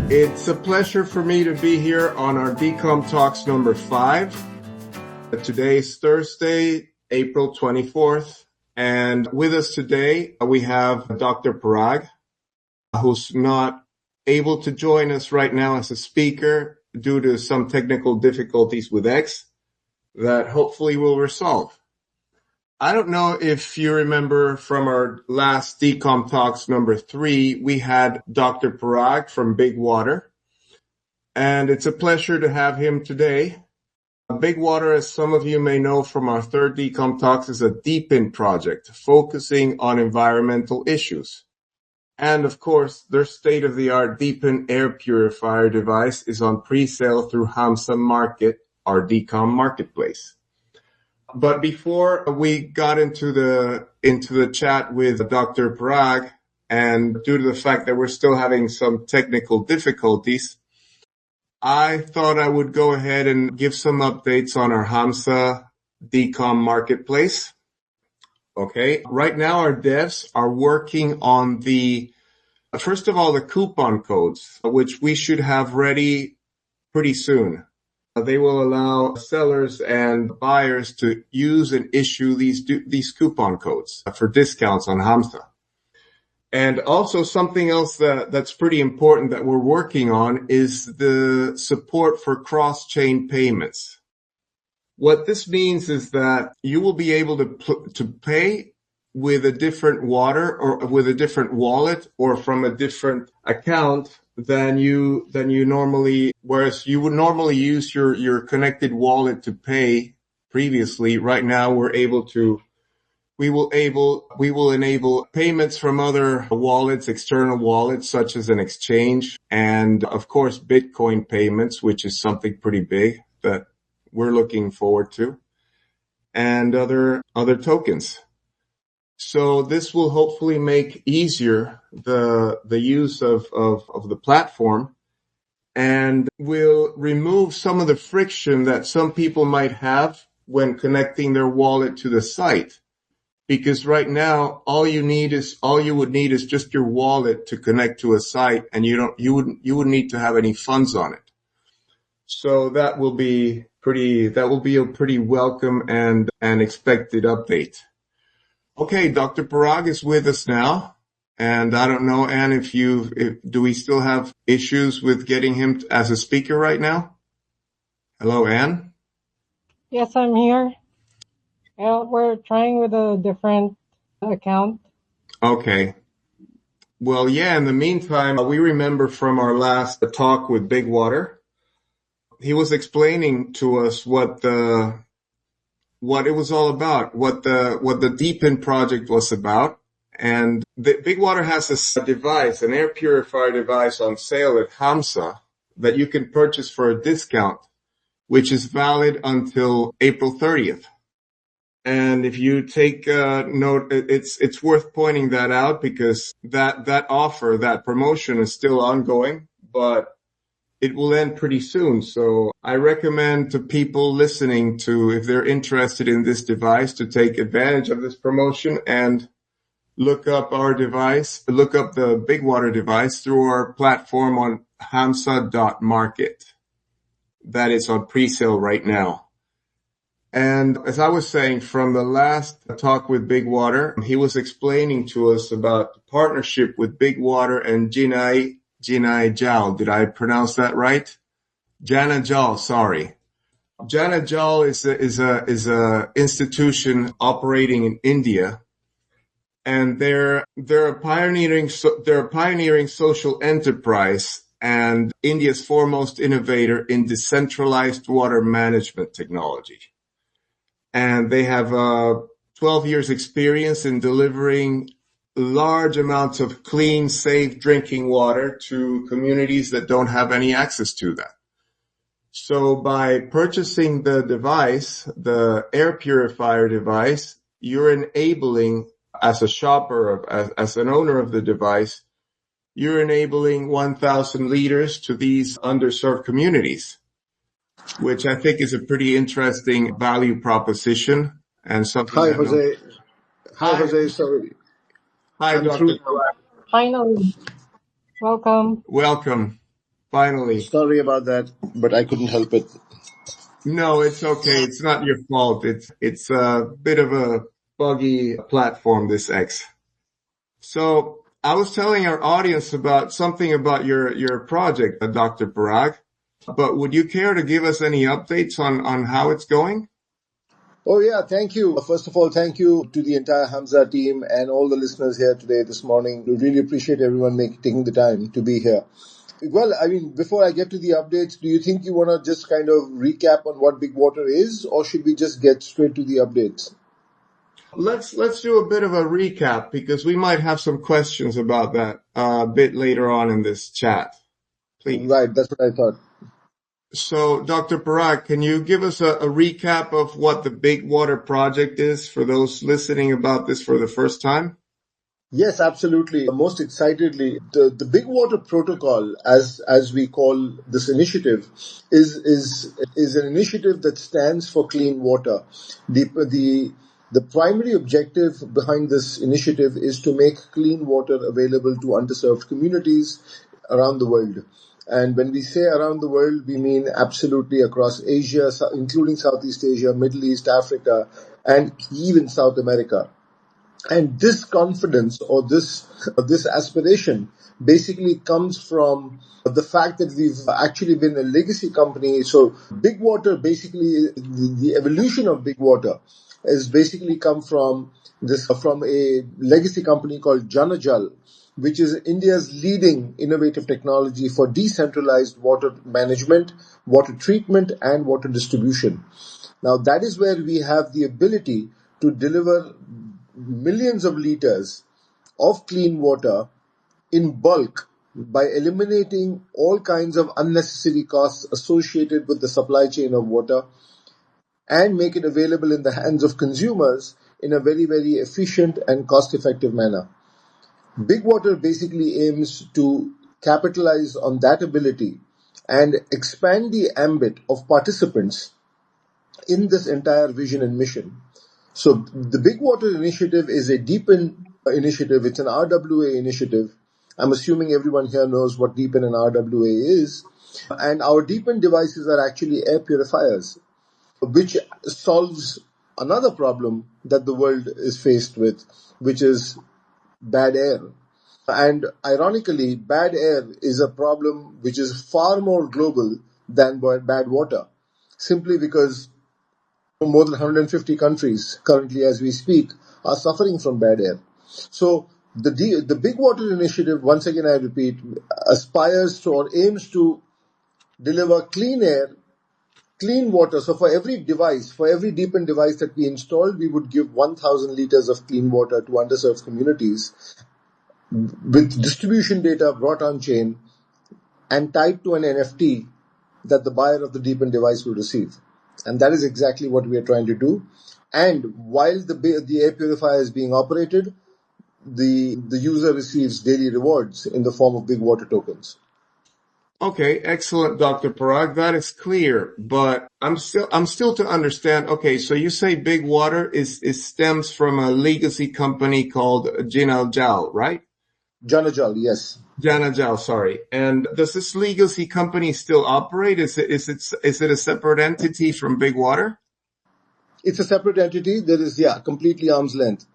It's a pleasure for me to be here on our Decom Talks number 5. Today is Thursday, April 24th. And with us today, we have Dr. Parag, who's not able to join us right now as a speaker due to some technical difficulties with X that hopefully we'll resolve. I don't know if you remember from our last Decom Talks number 3, we had Dr. Parag from BigWater, and it's a pleasure to have him today. BigWater, as some of you may know from our third Decom Talks, is a DePIN project focusing on environmental issues. And of course, their state-of-the-art DePIN Air Purifier device is on pre-sale through Hamza Market, our Decom marketplace. But before we got into the chat with Dr. Parag, and due to the fact that we're still having some technical difficulties, I thought I would go ahead and give some updates on our Hamza Decom marketplace. Okay. Right now our devs are working on first of all, the coupon codes, which we should have ready pretty soon. They will allow sellers and buyers to use and issue these coupon codes for discounts on Hamza. And also something else that's pretty important that we're working on is the support for cross-chain payments. What this means is that you will be able to pay with a different wallet or from a different account than you normally, whereas you would normally use your connected wallet to pay previously. Right now we will enable payments from other wallets, external wallets, such as an exchange, and of course Bitcoin payments, which is something pretty big that we're looking forward to, and other tokens. So this will hopefully make easier the use of the platform, and will remove some of the friction that some people might have when connecting their wallet to the site. Because right now, all you would need is just your wallet to connect to a site, and you wouldn't need to have any funds on it. So that will be a pretty welcome and expected update. Okay, Dr. Parag is with us now, and I don't know, Anne, do we still have issues with getting him as a speaker right now? Hello, Anne? Yes, I'm here. We're trying with a different account. Okay. Well, yeah, in the meantime, we remember from our last talk with BigWater, he was explaining to us what it was all about, what the DePIN project was about. And the BigWater has a device, an air purifier device on sale at Hamza that you can purchase for a discount, which is valid until April 30th. And if you take note, it's worth pointing that out because that offer, that promotion is still ongoing, but it will end pretty soon. So I recommend to people listening if they're interested in this device, to take advantage of this promotion and look up our device, look up the BigWater device through our platform on hamza.market. That is on pre-sale right now. And as I was saying, from the last talk with BigWater, he was explaining to us about the partnership with BigWater and Jinai Jal. Did I pronounce that right? Jana Jal, sorry. Jana Jal is a institution operating in India, and they're a pioneering social enterprise and India's foremost innovator in decentralized water management technology. And they have 12 years experience in delivering large amounts of clean, safe drinking water to communities that don't have any access to that. So by purchasing the device, the air purifier device, you're enabling, as a shopper, as an owner of the device, you're enabling 1,000 liters to these underserved communities, which I think is a pretty interesting value proposition and something. Hi, Jose. Hi, Jose. Sorry. Hi, Dr. Finally. Welcome. Welcome. Finally. Sorry about that, but I couldn't help it. No, it's okay. It's not your fault. It's a bit of a buggy platform, this X. So I was telling our audience about something about your project, Dr. Parag, but would you care to give us any updates on how it's going? Oh, yeah, thank you. First of all, thank you to the entire Hamza team and all the listeners here today, this morning. We really appreciate everyone taking the time to be here. Well, I mean, before I get to the updates, do you think you want to just kind of recap on what BigWater is, or should we just get straight to the updates? Let's do a bit of a recap because we might have some questions about that a bit later on in this chat. Please. Right, that's what I thought. So, Dr. Parag, can you give us a recap of what the BigWater project is for those listening about this for the first time? Yes, absolutely. Most excitedly, the BigWater protocol, as we call this initiative, is an initiative that stands for clean water. The primary objective behind this initiative is to make clean water available to underserved communities around the world. And when we say around the world, we mean absolutely across Asia, including Southeast Asia, Middle East, Africa, and even South America. And this confidence or this aspiration basically comes from the fact that we've actually been a legacy company. So BigWater, basically the evolution of BigWater has basically come from a legacy company called Janajal, which is India's leading innovative technology for decentralized water management, water treatment, and water distribution. Now, that is where we have the ability to deliver millions of liters of clean water in bulk by eliminating all kinds of unnecessary costs associated with the supply chain of water and make it available in the hands of consumers in a very, very efficient and cost-effective manner. BigWater basically aims to capitalize on that ability and expand the ambit of participants in this entire vision and mission. So the BigWater initiative is a DePIN initiative. It's an RWA initiative. I'm assuming everyone here knows what DePIN and RWA is. And our DePIN devices are actually air purifiers, which solves another problem that the world is faced with, which is bad air. And ironically, bad air is a problem which is far more global than bad water, simply because more than 150 countries currently, as we speak, are suffering from bad air. So the BigWater initiative, once again I repeat, aspires to or aims to deliver clean air, clean water. So for every DePIN device that we installed, we would give 1,000 liters of clean water to underserved communities with distribution data brought on chain and tied to an NFT that the buyer of the DePIN device will receive. And that is exactly what we are trying to do. And while the air purifier is being operated, the user receives daily rewards in the form of BigWater tokens. Okay, excellent, Dr. Parag. That is clear, but I'm still to understand. Okay, so you say BigWater is stems from a legacy company called Jinal, right? Janajal, yes. Janajal, sorry. And does this legacy company still operate? Is it a separate entity from BigWater? It's a separate entity. There is, completely arm's length.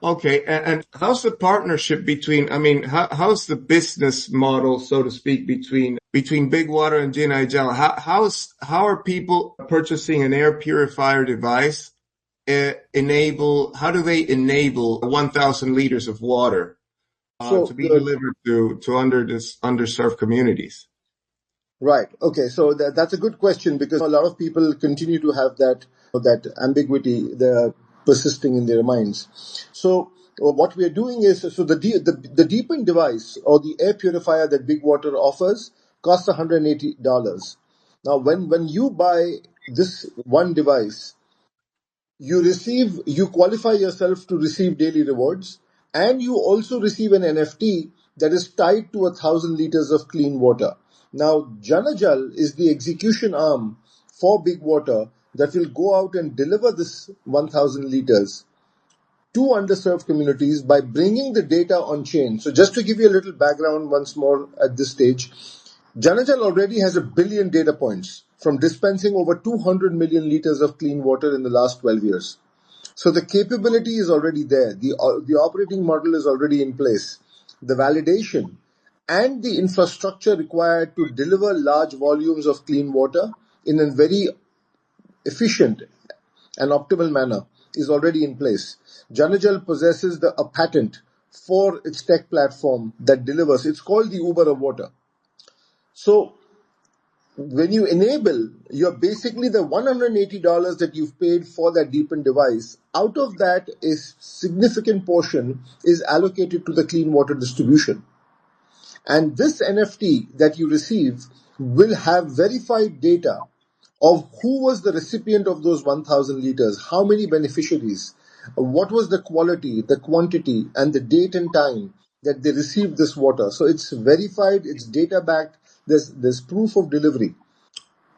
Okay, and how's the partnership between, I mean, how's the business model, so to speak, between BigWater and Jinal? How are people purchasing an air purifier device how do they enable 1,000 liters of water to be delivered to underserved communities? Right. Okay. So that's a good question because a lot of people continue to have that ambiguity persisting in their minds. So what we are doing is, so the DePIN device or the air purifier that BigWater offers costs $180. Now, when you buy this one device, you qualify yourself to receive daily rewards, and you also receive an NFT that is tied to 1,000 liters of clean water. Now, Janajal is the execution arm for BigWater that will go out and deliver this 1,000 liters to underserved communities by bringing the data on chain. So just to give you a little background once more at this stage, Janajal already has 1 billion data points from dispensing over 200 million liters of clean water in the last 12 years. So the capability is already there. The operating model is already in place. The validation and the infrastructure required to deliver large volumes of clean water in a very efficient and optimal manner is already in place. Janajal possesses a patent for its tech platform that delivers. It's called the Uber of water. So when you enable, you're basically the $180 that you've paid for that DePIN device. Out of that, a significant portion is allocated to the clean water distribution. And this NFT that you receive will have verified data of who was the recipient of those 1,000 liters, how many beneficiaries, what was the quality, the quantity, and the date and time that they received this water. So it's verified, it's data backed, there's proof of delivery.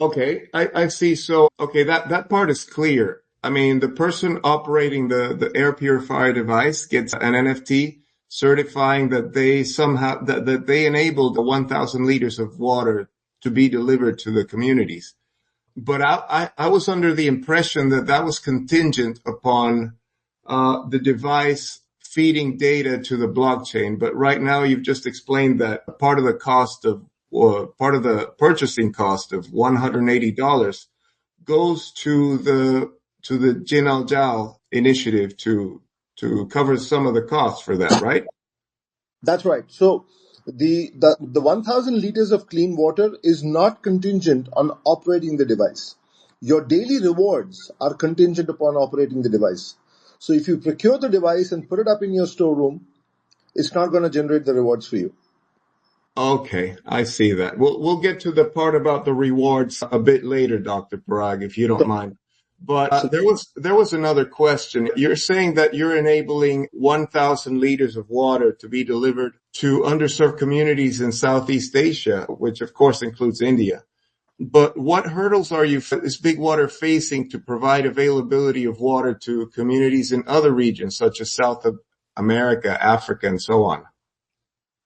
Okay, I see. So, okay, that part is clear. I mean, the person operating the air purifier device gets an NFT certifying that they somehow, that they enabled the 1,000 liters of water to be delivered to the communities. But I was under the impression that that was contingent upon the device feeding data to the blockchain. But right now you've just explained that part of the cost of, or part of the purchasing cost of $180 goes to the Jinal initiative to cover some of the costs for that, right? That's right. So the 1,000 liters of clean water is not contingent on operating the device. Your daily rewards are contingent upon operating the device. So if you procure the device and put it up in your storeroom, it's not going to generate the rewards for you. Okay, I see that. We'll get to the part about the rewards a bit later, Dr. Parag, if you don't mind. But there was another question. You're saying that you're enabling 1,000 liters of water to be delivered to underserved communities in Southeast Asia, which of course includes India. But what hurdles is BigWater facing to provide availability of water to communities in other regions such as South America, Africa, and so on?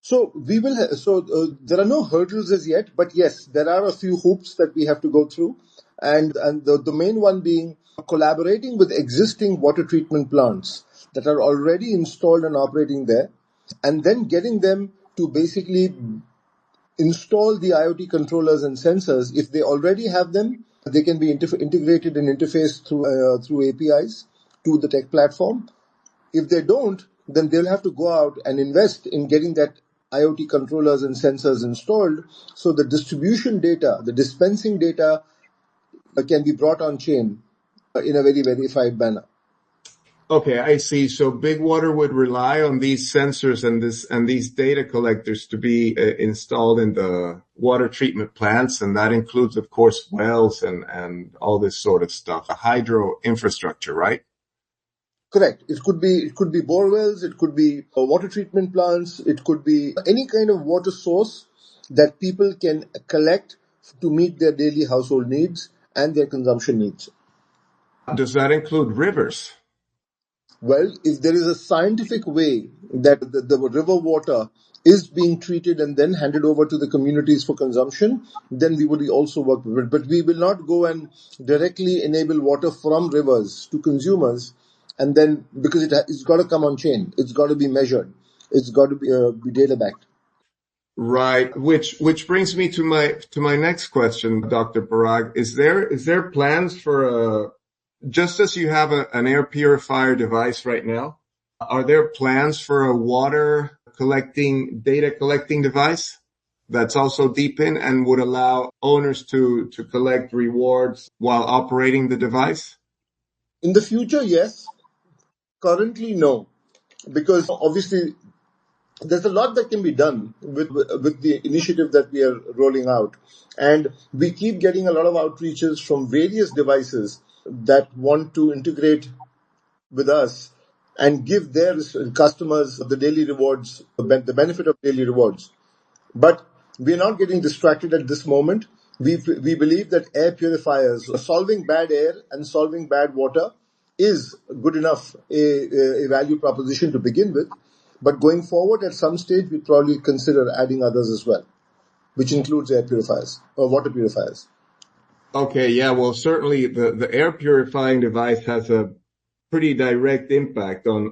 So there are no hurdles as yet, but yes, there are a few hoops that we have to go through, and the main one being collaborating with existing water treatment plants that are already installed and operating there, and then getting them to basically install the IoT controllers and sensors. If they already have them, they can be integrated and interfaced through APIs to the tech platform. If they don't, then they'll have to go out and invest in getting that IoT controllers and sensors installed, so the distribution data, the dispensing data can be brought on chain in a very verified manner. Okay, I see. So BigWater would rely on these sensors and these data collectors to be installed in the water treatment plants, and that includes, of course, wells and all this sort of stuff, a hydro infrastructure, right? Correct. It could be bore wells, it could be water treatment plants, it could be any kind of water source that people can collect to meet their daily household needs and their consumption needs. Does that include rivers? Well, if there is a scientific way that the river water is being treated and then handed over to the communities for consumption, then we would also work with it. But we will not go and directly enable water from rivers to consumers, and then because it's got to come on chain, it's got to be measured, it's got to be data backed. Right. Which brings me to my next question, Dr. Parag. Is there plans for just as you have an air purifier device right now, are there plans for a water data collecting device that's also DePIN and would allow owners to collect rewards while operating the device? In the future, yes. Currently, no. Because obviously there's a lot that can be done with the initiative that we are rolling out. And we keep getting a lot of outreaches from various devices that want to integrate with us and give their customers the daily rewards, the benefit of daily rewards. But we're not getting distracted at this moment. We believe that air purifiers, solving bad air and solving bad water, is good enough a value proposition to begin with. But going forward, at some stage, we probably consider adding others as well, which includes air purifiers or water purifiers. Okay, yeah, well, certainly the air purifying device has a pretty direct impact on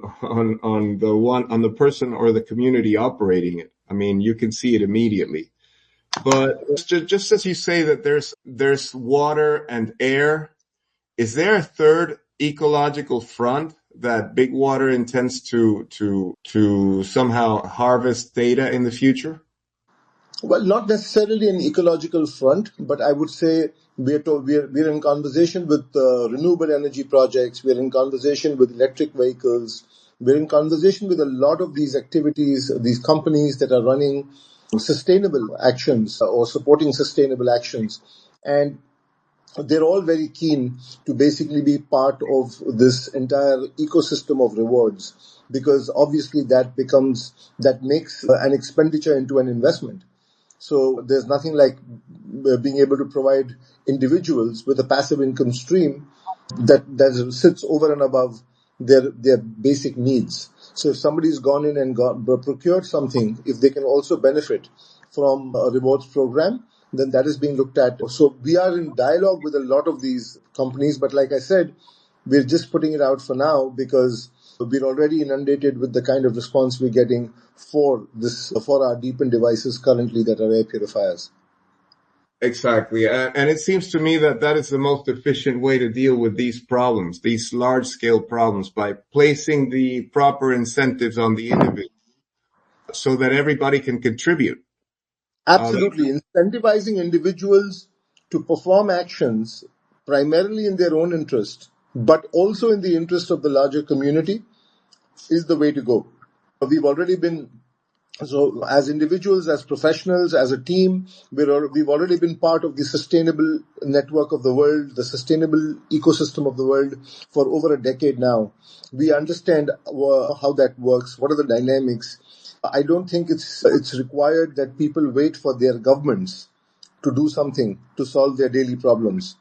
the person or the community operating it. I mean, you can see it immediately. But just as you say that there's water and air, is there a third ecological front that BigWater intends to somehow harvest data in the future? Well, not necessarily an ecological front, but I would say we're in conversation with renewable energy projects. We're in conversation with electric vehicles. We're in conversation with a lot of these activities, these companies that are running sustainable actions or supporting sustainable actions. And they're all very keen to basically be part of this entire ecosystem of rewards, because obviously that makes an expenditure into an investment. So there's nothing like being able to provide individuals with a passive income stream that sits over and above their basic needs. So if somebody's gone in and procured something, if they can also benefit from a rewards program, then that is being looked at. So we are in dialogue with a lot of these companies, but like I said, we're just putting it out for now because we're already inundated with the kind of response we're getting for our DePIN devices currently that are air purifiers. Exactly. And it seems to me that that is the most efficient way to deal with these problems, these large scale problems, by placing the proper incentives on the individual so that everybody can contribute. Absolutely. Incentivizing individuals to perform actions primarily in their own interest, but also in the interest of the larger community is the way to go. We've already been So as individuals, as professionals, as a team, we've already been part of the sustainable network of the world, the sustainable ecosystem of the world for over a decade now. We understand how that works. What are the dynamics? I don't think it's required that people wait for their governments to do something to solve their daily problems.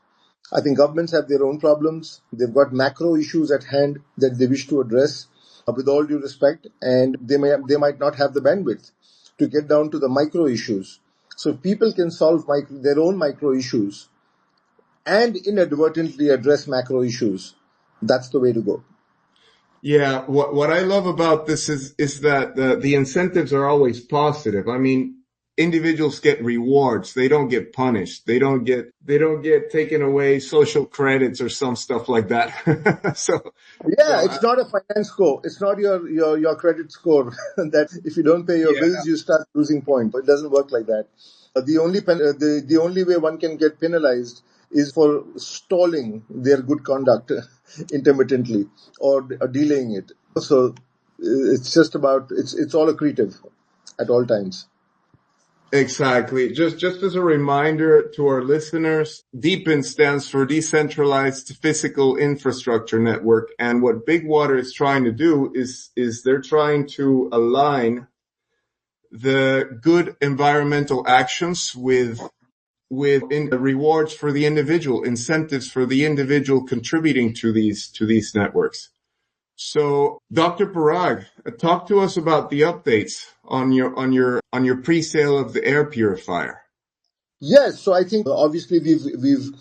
I think governments have their own problems. They've got macro issues at hand that they wish to address, with all due respect, and they might not have the bandwidth to get down to the micro issues. So if people can solve their own micro issues and inadvertently address macro issues, that's the way to go. Yeah, what I love about this is that the incentives are always positive. I mean, individuals get rewards. They don't get punished. They don't get taken away social credits or some stuff like that. It's not a finance score. It's not your credit score that if you don't pay your bills, you start losing points. It doesn't work like that. The only way one can get penalized is for stalling their good conduct intermittently or delaying it. So it's just about it's all accretive at all times. Exactly. Just as a reminder to our listeners, DePIN stands for Decentralized Physical Infrastructure Network. And what BigWater is trying to do is they're trying to align the good environmental actions with rewards for the individual, incentives for the individual contributing to these networks. So, Dr. Parag, talk to us about the updates on your pre-sale of the air purifier. Yes, so I think obviously we've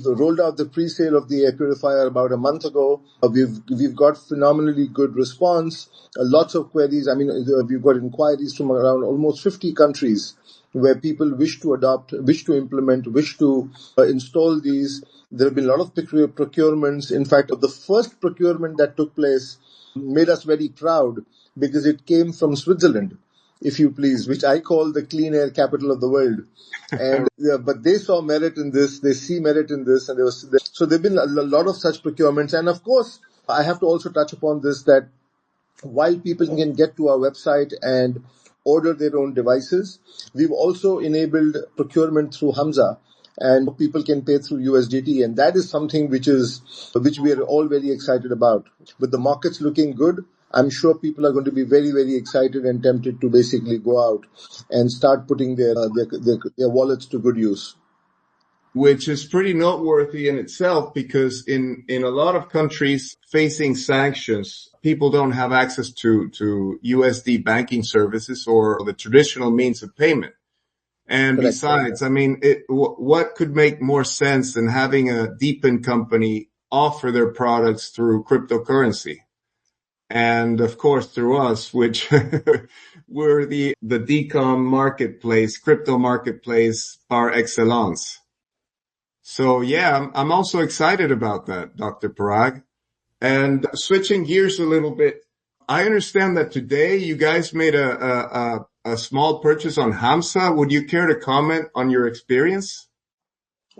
rolled out the pre-sale of the air purifier about a month ago. We've got phenomenally good response. Lots of queries. I mean, we've got inquiries from around almost 50 countries where people wish to adopt, wish to implement, wish to install these. There have been a lot of procurements. In fact, the first procurement that took place made us very proud because it came from Switzerland, if you please, which I call the clean air capital of the world. And but they saw merit in this. They see merit in this, and so there've been a lot of such procurements. And of course, I have to also touch upon this, that while people can get to our website and order their own devices, we've also enabled procurement through Hamza, and people can pay through USDT, and that is something which we are all very excited about. With the markets looking good, I'm sure people are going to be very, very excited and tempted to basically go out and start putting their wallets to good use. which is pretty noteworthy in itself because in a lot of countries facing sanctions, people don't have access to USD banking services or the traditional means of payment. And Correct. besides, I mean, what could make more sense than having a DePIN company offer their products through cryptocurrency? And of course through us, which we're the Decom marketplace, crypto marketplace par excellence. So yeah, I'm also excited about that, Dr. Parag. And switching gears a little bit, I understand that today you guys made a small purchase on Hamza. Would you care to comment on your experience?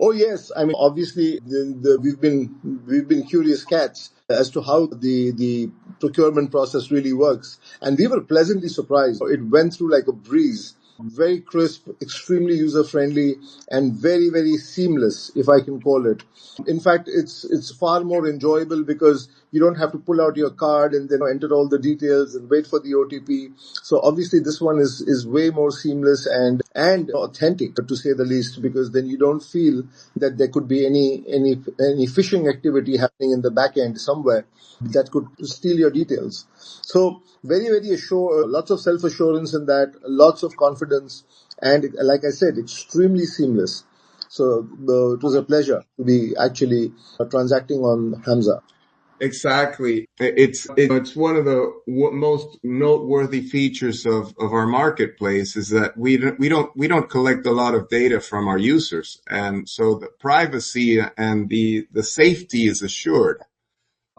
Oh yes, I mean obviously we've been curious cats as to how the procurement process really works, and we were pleasantly surprised. It went through like a breeze, very crisp, extremely user friendly, and very seamless, if I can call it. In fact, it's far more enjoyable because you don't have to pull out your card and then enter all the details and wait for the OTP. So obviously this one is way more seamless and authentic, to say the least, because then you don't feel that there could be any phishing activity happening in the back end somewhere that could steal your details. So very assured, lots of self assurance in that, lots of confidence, and like I said, extremely seamless. So it was a pleasure to be actually transacting on Hamza. Exactly. It's one of the most noteworthy features of our marketplace is that we don't collect a lot of data from our users. And so the privacy and the safety is assured.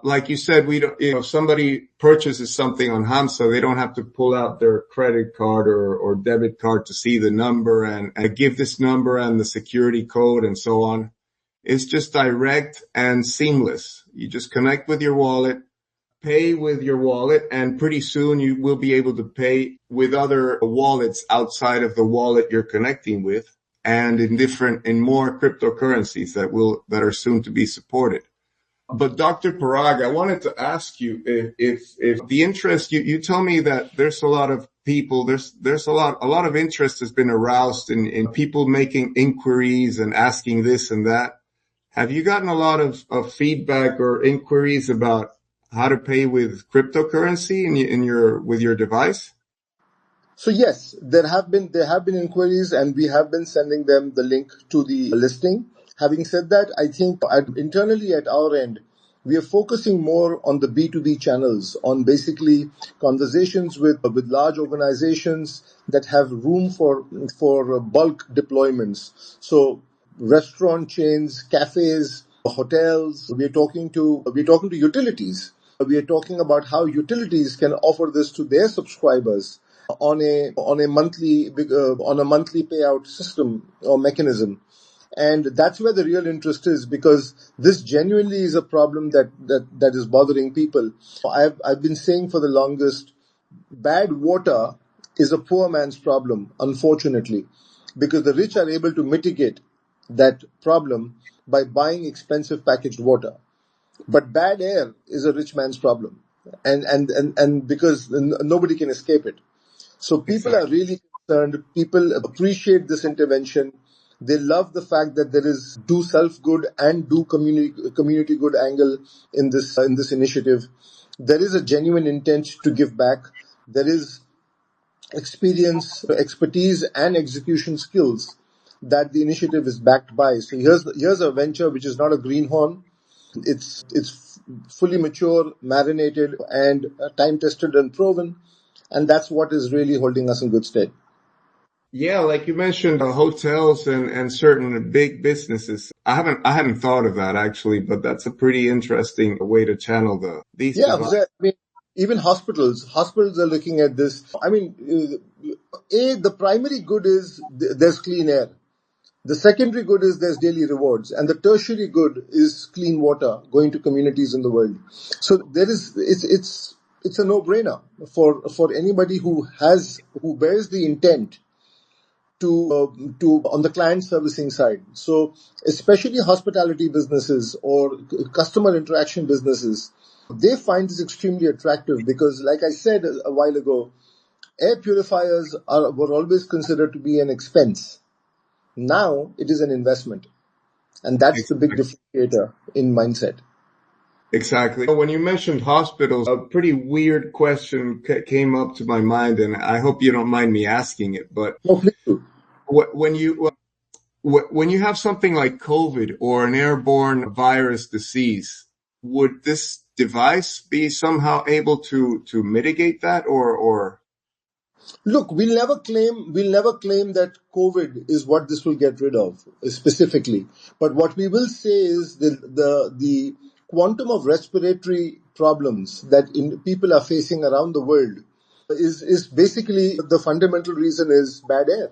Like you said, we don't, if somebody purchases something on Hamza, they don't have to pull out their credit card or debit card to see the number and give this number and the security code and so on. It's just direct and seamless. You just connect with your wallet, pay with your wallet, and pretty soon you will be able to pay with other wallets outside of the wallet you're connecting with and in more cryptocurrencies that are soon to be supported. But Dr. Parag, I wanted to ask you if the interest, you tell me that there's a lot of people, there's a lot of interest has been aroused in people making inquiries and asking this and that. Have you gotten a lot of feedback or inquiries about how to pay with cryptocurrency with your device? So yes, there have been inquiries, and we have been sending them the link to the listing. Having said that, I think internally at our end, we are focusing more on the B2B channels, on basically conversations with large organizations that have room for bulk deployments. So restaurant chains, cafes, hotels. We're talking to utilities. We are talking about how utilities can offer this to their subscribers on a monthly payout system or mechanism. And that's where the real interest is, because this genuinely is a problem that is bothering people. I've been saying for the longest, bad water is a poor man's problem, unfortunately, because the rich are able to mitigate that problem by buying expensive packaged water. But bad air is a rich man's problem. And because nobody can escape it. So people are Exactly. really concerned. People appreciate this intervention. They love the fact that there is do self good and do community good angle in this initiative. There is a genuine intent to give back. There is experience, expertise, and execution skills that the initiative is backed by. So here's a venture which is not a greenhorn. It's fully mature, marinated, and time tested and proven, and that's what is really holding us in good stead. Yeah, like you mentioned, hotels and certain big businesses. I hadn't thought of that actually, but that's a pretty interesting way to channel these Yeah, devices. Hamza, I mean, even hospitals are looking at this. I mean, the primary good is there's clean air. The secondary good is there's daily rewards, and the tertiary good is clean water going to communities in the world. So it's a no-brainer for anybody who bears the intent to on the client servicing side. So especially hospitality businesses or customer interaction businesses, they find this extremely attractive because, like I said a while ago, air were always considered to be an expense. Now it is an investment. And that's the big Exactly. differentiator in mindset. Exactly. When you mentioned hospitals, a pretty weird question came up to my mind, and I hope you don't mind me asking it. But No, please do. when you have something like COVID or an airborne virus disease, would this device be somehow able to mitigate that, or? Look, we'll never claim that COVID is what this will get rid of specifically. But what we will say is the quantum of respiratory problems that people are facing around the world is basically the fundamental reason is bad air.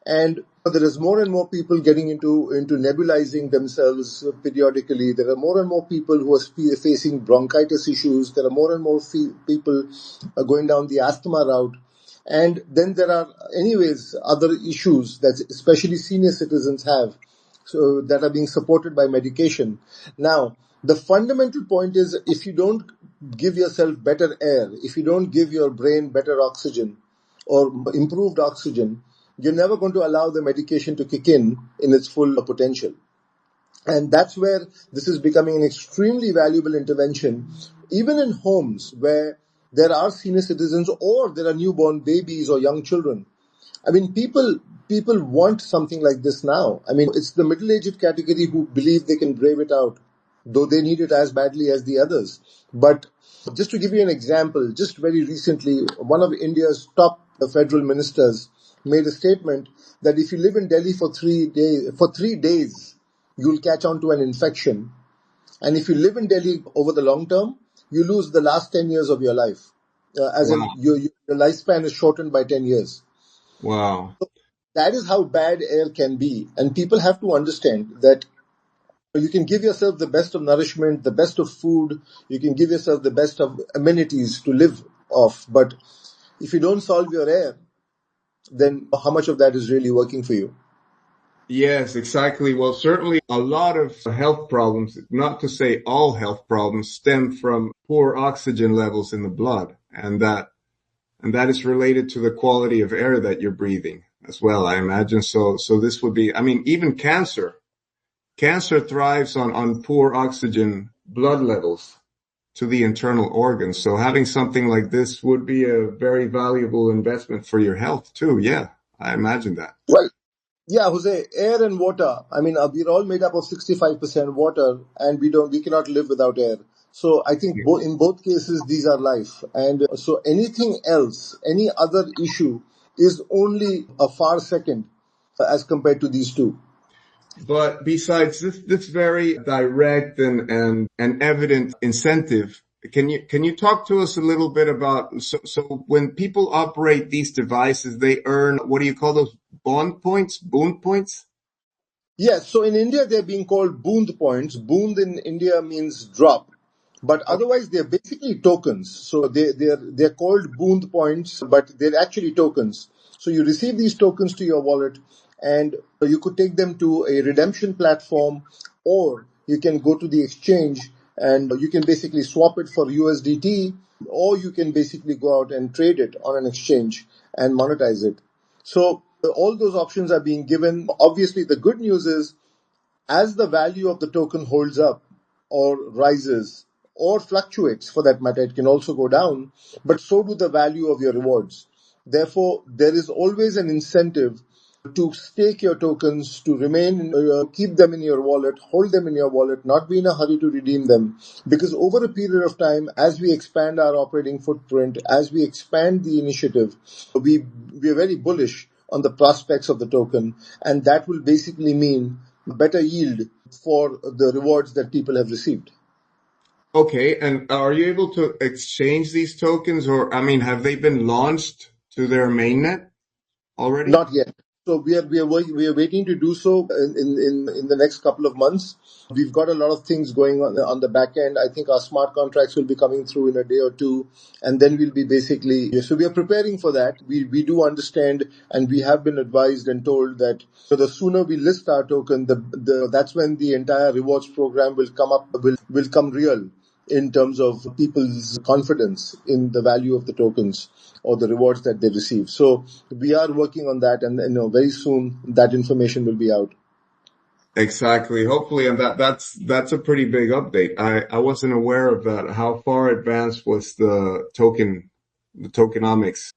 And there is more and more people getting into nebulizing themselves periodically. There are more and more people who are facing bronchitis issues. There are more and more people going down the asthma route. And then there are, anyways, other issues that especially senior citizens have, so that are being supported by medication. Now, the fundamental point is if you don't give yourself better air, if you don't give your brain better oxygen or improved oxygen, you're never going to allow the medication to kick in its full potential. And that's where this is becoming an extremely valuable intervention, even in homes where there are senior citizens or there are newborn babies or young children. I mean, people want something like this now. I mean, it's the middle-aged category who believe they can brave it out, though they need it as badly as the others. But just to give you an example, just very recently, one of India's top federal ministers made a statement that if you live in Delhi for 3 days, you'll catch on to an infection. And if you live in Delhi over the long term, you lose the last 10 years of your life. As in, Wow. your lifespan is shortened by 10 years. Wow. That is how bad air can be. And people have to understand that you can give yourself the best of nourishment, the best of food, you can give yourself the best of amenities to live off. But if you don't solve your air, then how much of that is really working for you? Yes, exactly. Well, certainly a lot of health problems, not to say all health problems, stem from poor oxygen levels in the blood, and that is related to the quality of air that you're breathing as well, I imagine. So this would be, I mean, even cancer. Cancer thrives on poor oxygen blood levels to the internal organs. So having something like this would be a very valuable investment for your health too. Yeah, I imagine that. Right. Yeah, Jose, air and water. I mean, we're all made up of 65% water, and we cannot live without air. So I think in both cases, these are life. And so anything else, any other issue is only a far second as compared to these two. But besides this very direct and evident incentive, can you talk to us a little bit about, so when people operate these devices, they earn, what do you call those, bond points, boon points? Yes, so in India they're being called boond points. Boond in India means drop, but Okay. otherwise they're basically tokens. So they're called boond points, but they're actually tokens. So you receive these tokens to your wallet, and you could take them to a redemption platform, or you can go to the exchange and you can basically swap it for USDT, or you can basically go out and trade it on an exchange and monetize it. So all those options are being given. Obviously, the good news is as the value of the token holds up or rises or fluctuates for that matter, it can also go down, but so do the value of your rewards. Therefore, there is always an incentive to stake your tokens, to keep them in your wallet, hold them in your wallet, not be in a hurry to redeem them. Because over a period of time, as we expand our operating footprint, as we expand the initiative, we are very bullish on the prospects of the token, and that will basically mean better yield for the rewards that people have received. Okay, and are you able to exchange these tokens, or, I mean, have they been launched to their mainnet already? Not yet. So we are waiting to do so in the next couple of months. We've got a lot of things going on the back end. I think our smart contracts will be coming through in a day or two, and then we'll be basically, so we are preparing for that. We do understand, and we have been advised and told that so the sooner we list our token, the that's when the entire rewards program will come real in terms of people's confidence in the value of the tokens or the rewards that they receive. So we are working on that, and very soon that information will be out. Exactly. Hopefully, and that's a pretty big update. I wasn't aware of that. How far advanced was the tokenomics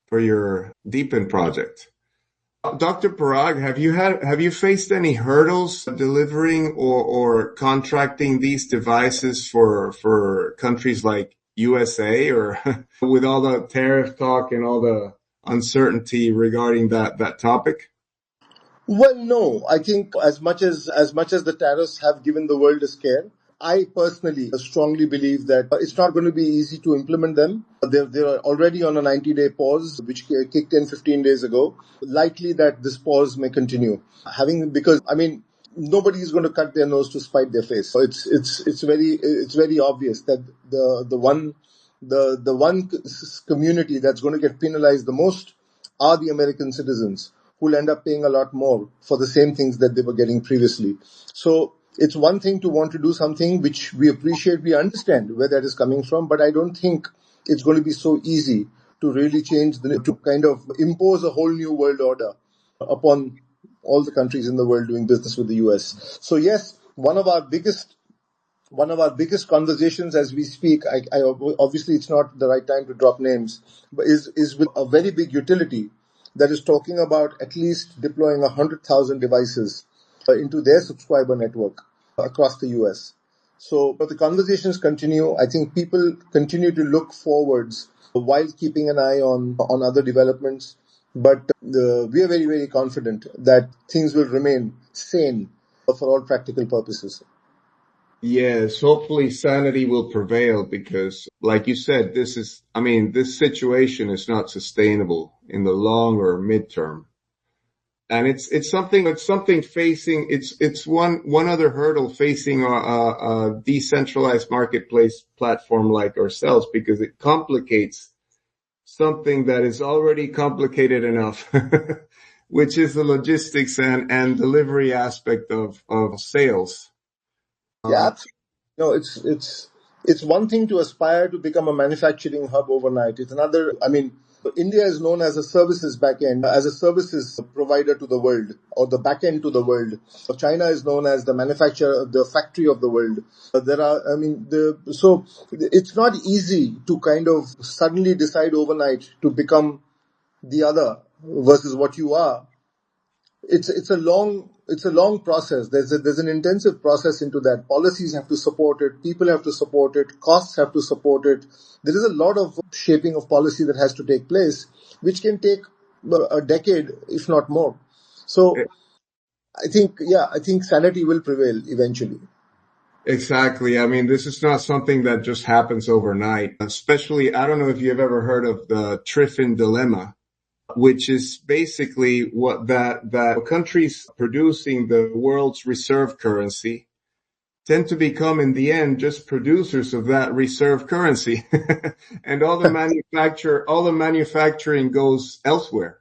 for your DePIN project? Dr. Parag, have you faced any hurdles delivering or contracting these devices for countries like USA or with all the tariff talk and all the uncertainty regarding that topic? Well, no. I think as much as the tariffs have given the world a scare, I personally strongly believe that it's not going to be easy to implement them. They're already on a 90-day pause, which kicked in 15 days ago. Likely that this pause may continue. Because I mean, nobody is going to cut their nose to spite their face. So it's very obvious that the one community that's going to get penalized the most are the American citizens, who will end up paying a lot more for the same things that they were getting previously. So it's one thing to want to do something which we appreciate, we understand where that is coming from, but I don't think it's going to be so easy to really to kind of impose a whole new world order upon all the countries in the world doing business with the US. So yes, one of our biggest conversations as we speak, obviously it's not the right time to drop names, but is with a very big utility that is talking about at least deploying 100,000 devices into their subscriber network across the US. So, but the conversations continue. I think people continue to look forwards while keeping an eye on other developments. But we are very, very confident that things will remain sane for all practical purposes. Yes, hopefully sanity will prevail because, like you said, this situation is not sustainable in the long or midterm. And it's one other hurdle facing a decentralized marketplace platform like ourselves because it complicates something that is already complicated enough, which is the logistics and delivery aspect of sales. Yeah, Uh, absolutely. No, it's one thing to aspire to become a manufacturing hub overnight. It's another. I mean, India is known as a services backend, as a services provider to the world, or the backend to the world. China is known as the manufacturer, the factory of the world. So it's not easy to kind of suddenly decide overnight to become the other versus what you are. It's a long process. There's an intensive process into that. Policies have to support it, people have to support it, costs have to support it. There is a lot of shaping of policy that has to take place, which can take a decade, if not more. So I think sanity will prevail eventually. exactly. I mean, this is not something that just happens overnight. Especially, I don't know if you've ever heard of the Triffin dilemma, which is basically what that countries producing the world's reserve currency tend to become in the end just producers of that reserve currency. And all the manufacturing goes elsewhere,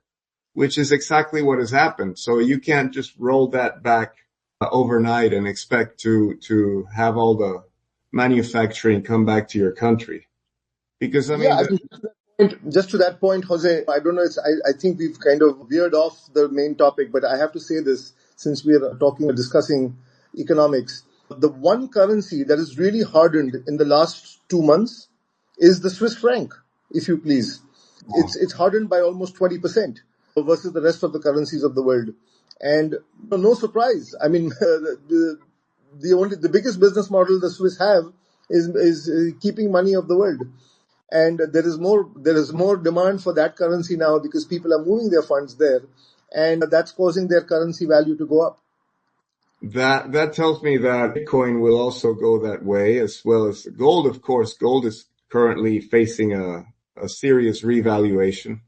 which is exactly what has happened. So you can't just roll that back overnight and expect to have all the manufacturing come back to your country. Because I Yeah, mean, I mean, just to that point, Jose, I don't know. I think we've kind of veered off the main topic, but I have to say this since we are discussing economics. The one currency that is really hardened in the last 2 months is the Swiss franc, if you please. It's hardened by almost 20% versus the rest of the currencies of the world. And no surprise. I mean, the biggest business model the Swiss have is keeping money of the world. And there is more demand for that currency now because people are moving their funds there, and that's causing their currency value to go up. that tells me that Bitcoin will also go that way as well as gold. Of course, gold is currently facing a serious revaluation.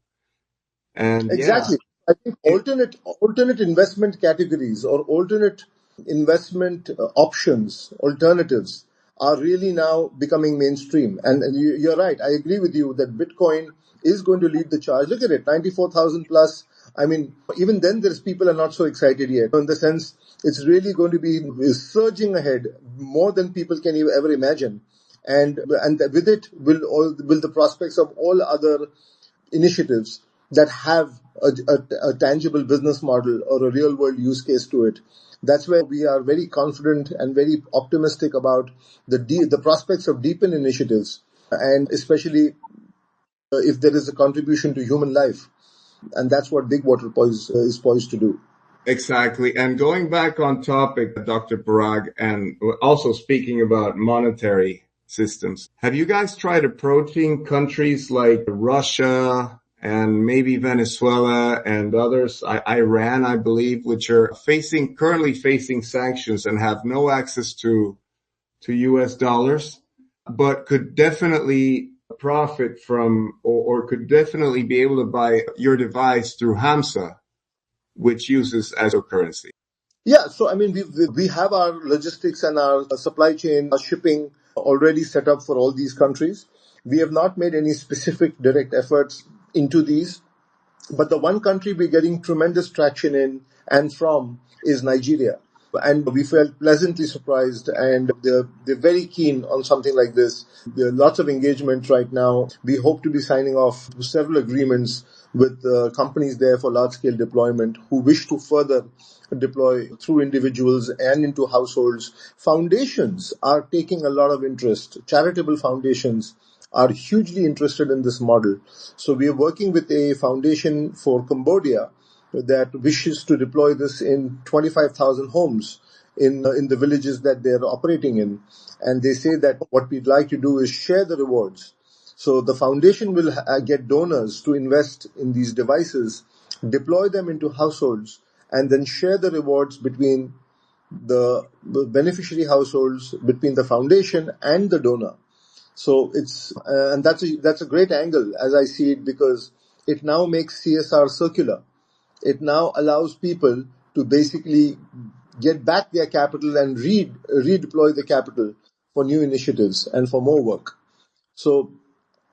And yeah, Exactly. I think it, alternate investment categories or alternate investment options, alternatives are really now becoming mainstream. And you're right. I agree with you that Bitcoin is going to lead the charge. Look at it, 94,000 plus. I mean, even then, there's people are not so excited yet. In the sense, it's really going to be surging ahead more than people can ever imagine. And with it will the prospects of all other initiatives that have a tangible business model or a real world use case to it. That's where we are very confident and very optimistic about the prospects of DePIN initiatives, and especially if there is a contribution to human life. And that's what BigWater is poised to do. Exactly. And going back on topic, Dr. Parag, and also speaking about monetary systems, have you guys tried approaching countries like Russia and maybe Venezuela and others, Iran, I believe, which are currently facing sanctions and have no access to US dollars, but could definitely profit from or could definitely be able to buy your device through Hamza, which uses as a currency? Yeah, so I mean, we have our logistics and our supply chain, our shipping already set up for all these countries. We have not made any specific direct efforts into these, but the one country we're getting tremendous traction in and from is Nigeria. And we felt pleasantly surprised, and they're very keen on something like this. There are lots of engagement right now. We hope to be signing off several agreements with companies there for large-scale deployment who wish to further deploy through individuals and into households. Foundations are taking a lot of interest. Charitable foundations are hugely interested in this model. So we are working with a foundation for Cambodia that wishes to deploy this in 25,000 homes in the villages that they're operating in. And they say that what we'd like to do is share the rewards. So the foundation will get donors to invest in these devices, deploy them into households, and then share the rewards between the beneficiary households, between the foundation and the donor. So and that's a great angle as I see it, because it now makes CSR circular. It now allows people to basically get back their capital and redeploy the capital for new initiatives and for more work. So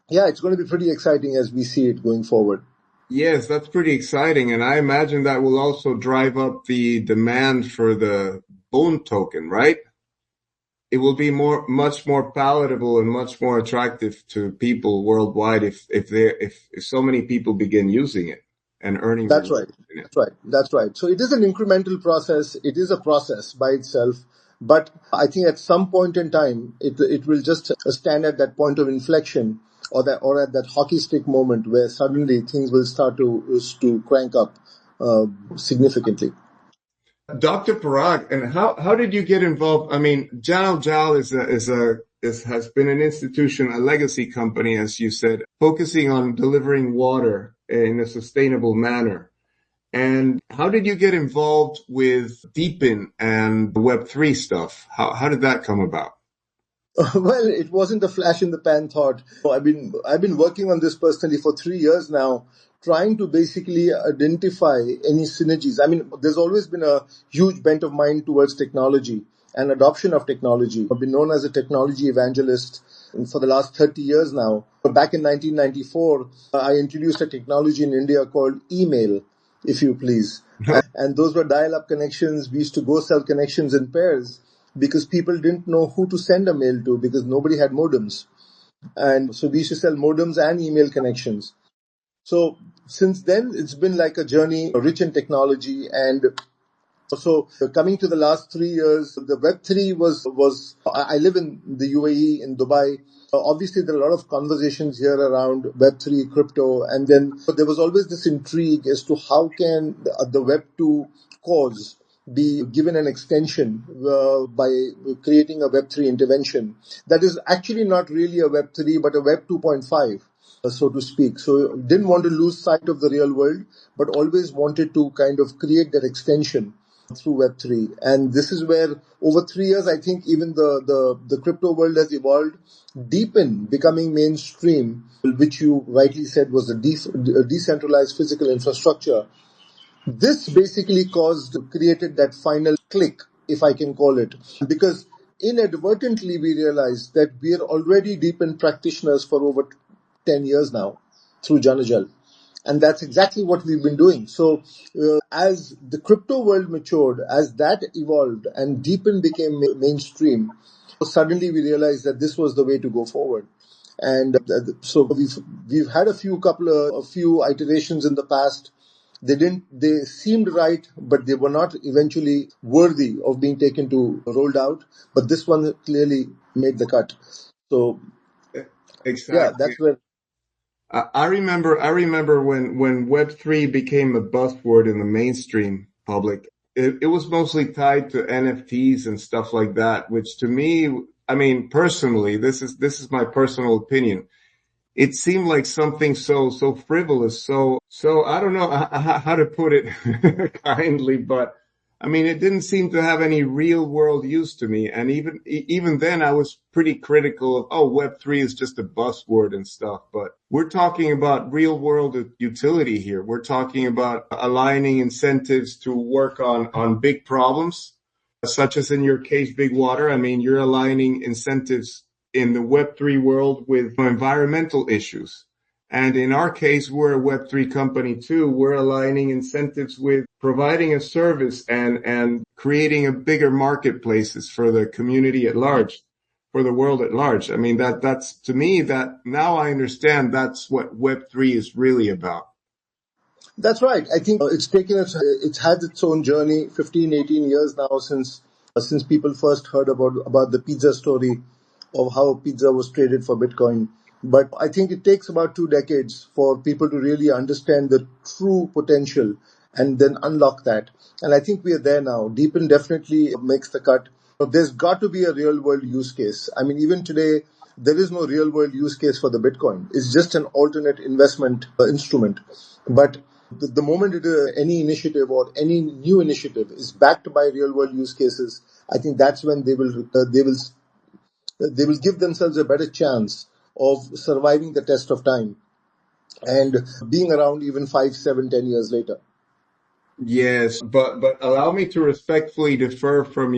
yeah, it's going to be pretty exciting as we see it going forward. Yes, that's pretty exciting. And I imagine that will also drive up the demand for the bone token, right? It will be much more palatable and much more attractive to people worldwide if so many people begin using it and earning That's right. rewards in it. That's right. So it is an incremental process. It is a process by itself. But I think at some point in time, it will just stand at that point of inflection, or at that hockey stick moment where suddenly things will start to crank up significantly. Dr. Parag, and how did you get involved? I mean, Jal Jal has been an institution, a legacy company, as you said, focusing on delivering water in a sustainable manner. And how did you get involved with DePIN and Web3 stuff? How did that come about? Well, it wasn't a flash in the pan thought. I've been working on this personally for 3 years now, trying to basically identify any synergies. I mean, there's always been a huge bent of mind towards technology and adoption of technology. I've been known as a technology evangelist for the last 30 years now. Back in 1994, I introduced a technology in India called email, if you please. And those were dial-up connections. We used to go sell connections in pairs, because people didn't know who to send a mail to, because nobody had modems. And so we used to sell modems and email connections. So since then, it's been like a journey rich in technology. And so coming to the last 3 years, the Web3 was I live in the UAE, in Dubai. Obviously, there are a lot of conversations here around Web3, crypto, and then there was always this intrigue as to how can the Web2 cause be given an extension by creating a Web3 intervention that is actually not really a Web3 but a Web 2.5, so to speak. So didn't want to lose sight of the real world, but always wanted to kind of create that extension through Web3. And this is where over 3 years, I think even the crypto world has evolved. DePIN becoming mainstream, which you rightly said was a decentralized physical infrastructure. This basically created that final click, if I can call it, because inadvertently we realized that we are already DePIN practitioners for over 10 years now through Janajal. And that's exactly what we've been doing. So as the crypto world matured, as that evolved and DePIN became mainstream, suddenly we realized that this was the way to go forward. And so we've had a few iterations in the past. They seemed right, but they were not eventually worthy of being taken to rolled out. But this one clearly made the cut. So yeah, Exactly. that's where. I remember when Web3 became a buzzword in the mainstream public. It was mostly tied to NFTs and stuff like that, which to me, I mean, personally, this is my personal opinion. It seemed like something so frivolous, so I don't know how to put it kindly, but I mean, it didn't seem to have any real world use to me. And even then I was pretty critical of, oh, Web3 is just a buzzword and stuff. But we're talking about real world utility here. We're talking about aligning incentives to work on big problems, such as in your case, BigWater. I mean, you're aligning incentives in the Web3 world with environmental issues. And in our case, we're a Web3 company too. We're aligning incentives with providing a service and creating a bigger marketplaces for the community at large, for the world at large. I mean, that's to me that now I understand that's what Web3 is really about. That's right. I think it's had its own journey, 15, 18 years now since people first heard about the pizza story of how pizza was traded for Bitcoin. But I think it takes about 2 decades for people to really understand the true potential and then unlock that. And I think we are there now. DePIN definitely makes the cut. But there's got to be a real world use case. I mean, even today, there is no real world use case for the Bitcoin. It's just an alternate investment instrument. But the moment any initiative or any new initiative is backed by real world use cases, I think that's when they will give themselves a better chance of surviving the test of time and being around even 5, 7, 10 years later. Yes, but allow me to respectfully defer from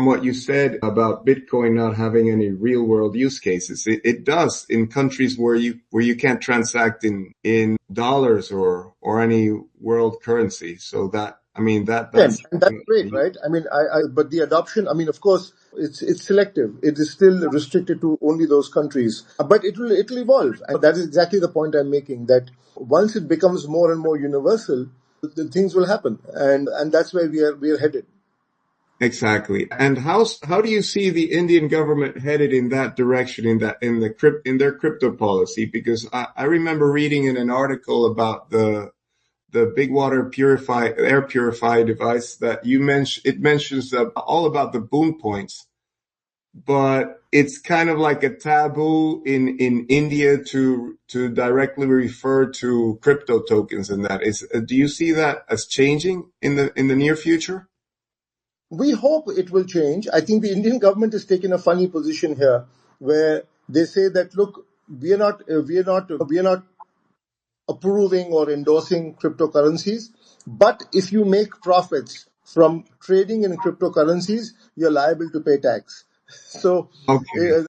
what you said about Bitcoin not having any real world use cases. It does in countries where you can't transact in dollars or any world currency. So that I mean that's And that's great, definitely. right? I mean, but the adoption, I mean, of course, it's selective. It is still restricted to only those countries, but it'll evolve, and that is exactly the point I'm making. That once it becomes more and more universal, the things will happen, and that's where we are headed. Exactly. And how do you see the Indian government headed in that direction in their crypto policy? Because I remember reading in an article about the BigWater air purifier device that it mentions all about the boon points, but it's kind of like a taboo in India to directly refer to crypto tokens, and that is, do you see that as changing in the near future? We hope it will change. I think the Indian government has taken a funny position here, where they say that look, we are not approving or endorsing cryptocurrencies. But if you make profits from trading in cryptocurrencies, you're liable to pay tax. So, Okay.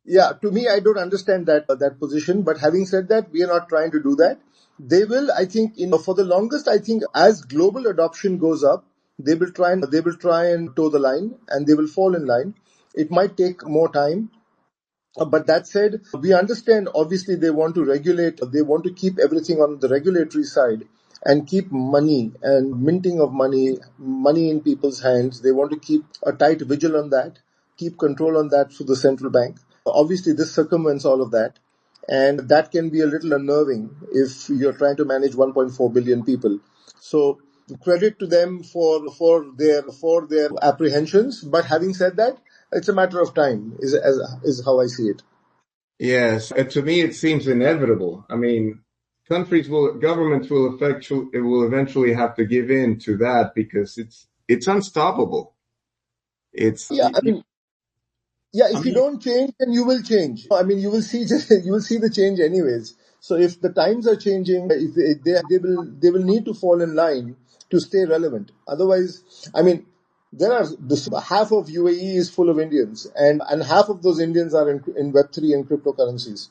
yeah, to me, I don't understand that position. But having said that, we are not trying to do that. They will, I think, for the longest, I think, as global adoption goes up, they will try and toe the line, and they will fall in line. It might take more time, but that said, we understand obviously they want to keep everything on the regulatory side and keep money and minting of money in people's hands. They want to keep a tight vigil on that, keep control on that through the central bank. Obviously, this circumvents all of that. And that can be a little unnerving if you're trying to manage 1.4 billion people. So credit to them for their apprehensions. But having said that, it's a matter of time, is how I see it. Yes, to me it seems inevitable. I mean, governments will eventually have to give in to that because it's unstoppable. It's, Yeah, I mean, yeah, I if you mean, don't change, then you will change. I mean, you will see you will see the change anyways. So if the times are changing, if they will need to fall in line to stay relevant. Otherwise, I mean, there are this half of UAE is full of Indians, and half of those Indians are in Web3 and cryptocurrencies.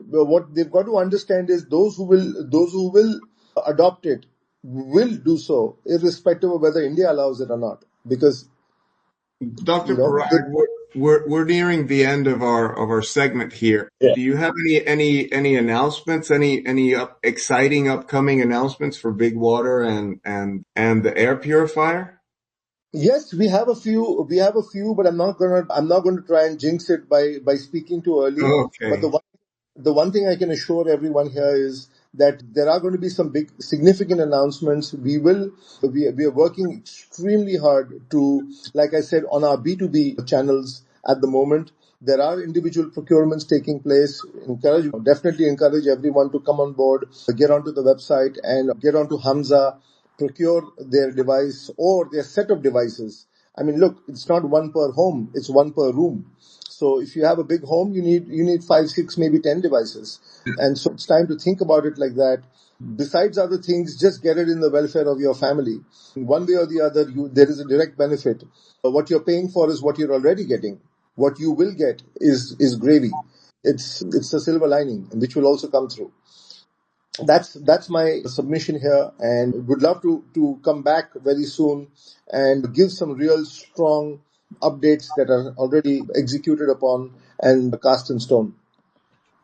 What they've got to understand is those who will adopt it will do so irrespective of whether India allows it or not, because Dr. you know they, Parag, we're nearing the end of our segment here. Yeah. Do you have any announcements, any exciting upcoming announcements for BigWater and the air purifier? Yes, we have a few. We have a few, but I'm not going to try and jinx it by speaking too early. But Okay. the one thing I can assure everyone here is that there are going to be some big, significant announcements. We are working extremely hard to, like I said, on our B2B channels at the moment. There are individual procurements taking place. Definitely encourage everyone to come on board, get onto the website and get onto Hamza, procure their device or their set of devices. I mean, look, it's not one per home, it's one per room. So if you have a big home, you need 5, 6, maybe 10 devices. And so it's time to think about it like that. Besides other things, just get it in the welfare of your family. One way or the other, there is a direct benefit. What you're paying for is what you're already getting. What you will get is gravy. It's a silver lining, which will also come through. That's my submission here, and would love to come back very soon and give some real strong updates that are already executed upon and cast in stone.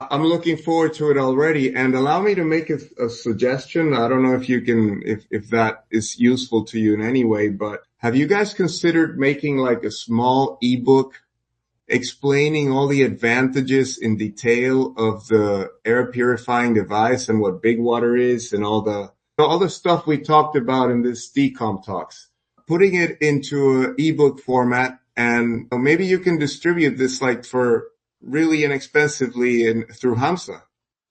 I'm looking forward to it already. And allow me to make a suggestion. I don't know if you can, if that is useful to you in any way, but have you guys considered making like a small ebook explaining all the advantages in detail of the air purifying device and what BigWater is and all the stuff we talked about in this Decom Talks, putting it into an ebook format, and maybe you can distribute this like for really inexpensively through Hamza.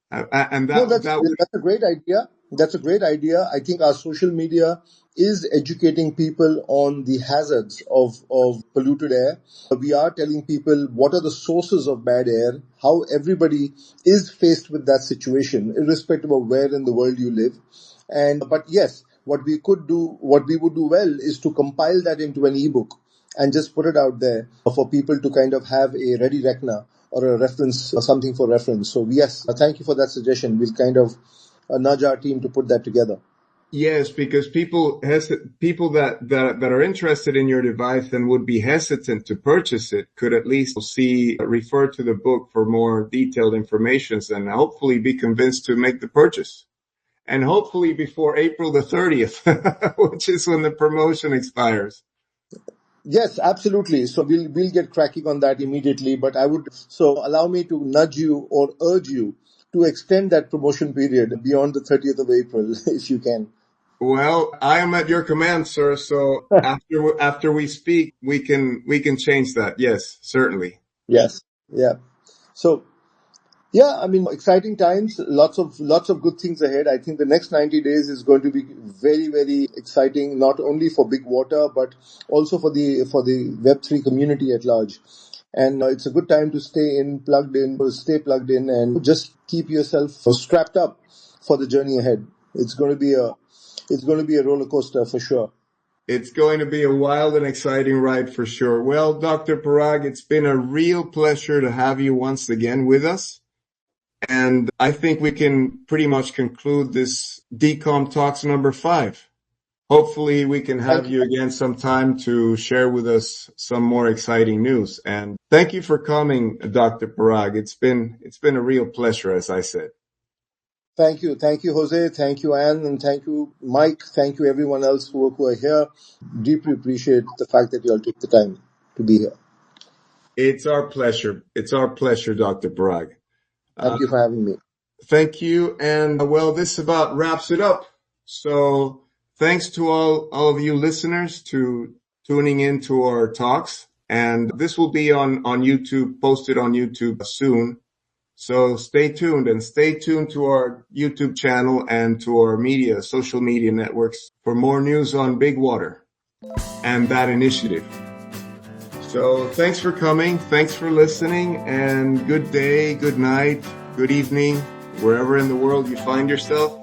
And No, that would, that's a great idea. That's a great idea. I think our social media is educating people on the hazards of polluted air. We are telling people what are the sources of bad air, how everybody is faced with that situation, irrespective of where in the world you live. But yes, what we would do well is to compile that into an ebook and just put it out there for people to kind of have a ready reckoner or a reference or something for reference. So yes, thank you for that suggestion. We'll kind of nudge our team to put that together. yes, because people that are interested in your device and would be hesitant to purchase it could at least refer to the book for more detailed information and hopefully be convinced to make the purchase. And hopefully before April the 30th, which is when the promotion expires. Yes, absolutely. So we'll get cracking on that immediately. But allow me to nudge you or urge you to extend that promotion period beyond the 30th of April, if you can. Well, I am at your command, sir. So after we speak, we can change that. Yes, certainly. Yes. Yeah. So yeah, I mean, exciting times, lots of good things ahead. I think the next 90 days is going to be very, very exciting, not only for BigWater, but also for the Web3 community at large. And it's a good time to stay plugged in and just keep yourself strapped up for the journey ahead. It's going to be a roller coaster for sure. It's going to be a wild and exciting ride for sure. Well, Dr. Parag, it's been a real pleasure to have you once again with us. And I think we can pretty much conclude this Decom Talks number 5. Hopefully we can have you again sometime to share with us some more exciting news. And thank you for coming, Dr. Parag. It's been a real pleasure, as I said. Thank you, Jose. Thank you, Anne, and thank you, Mike. Thank you, everyone else who are here. Deeply appreciate the fact that you all took the time to be here. It's our pleasure. It's our pleasure, Dr. Parag. Thank you for having me. Thank you. And well, this about wraps it up. So thanks to all of you listeners to tuning in to our talks. And this will be on YouTube, posted on YouTube soon. So stay tuned to our YouTube channel and to our social media networks for more news on BigWater and that initiative. So thanks for coming. Thanks for listening, and good day, good night, good evening, wherever in the world you find yourself.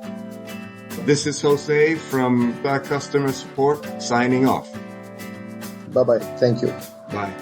This is Jose from Customer Support signing off. Bye-bye. Thank you. Bye.